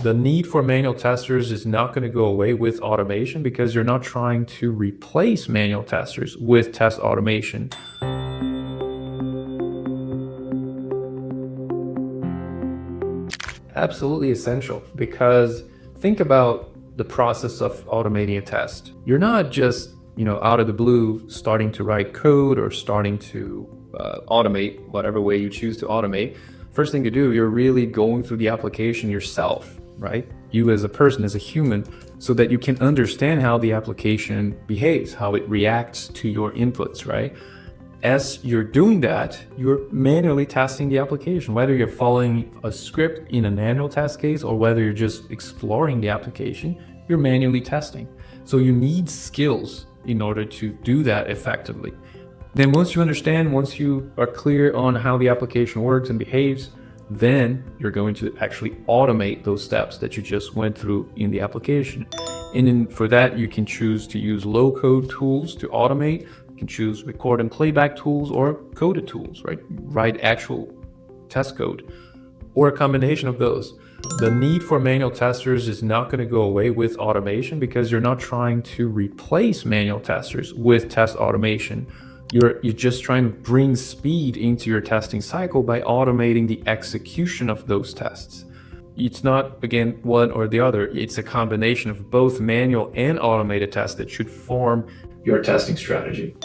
The need for manual testers is not going to go away with automation because you're not trying to replace manual testers with test automation. Absolutely essential, because think about the process of automating a test. You're not just, out of the blue starting to write code or starting to automate whatever way you choose to automate. First thing to do, you're really going through the application yourself, right? You as a person, as a human, so that you can understand how the application behaves, how it reacts to your inputs, right? As you're doing that, you're manually testing the application, whether you're following a script in a manual test case or whether you're just exploring the application, you're manually testing. So you need skills in order to do that effectively. Then once you are clear on how the application works and behaves, then you're going to actually automate those steps that you just went through in the application. And then for that, you can choose to use low-code tools to automate. You can choose record and playback tools or coded tools, right? Write actual test code or a combination of those. The need for manual testers is not going to go away with automation because you're not trying to replace manual testers with test automation. You're just trying to bring speed into your testing cycle by automating the execution of those tests. It's not, again, one or the other. It's a combination of both manual and automated tests that should form your testing strategy.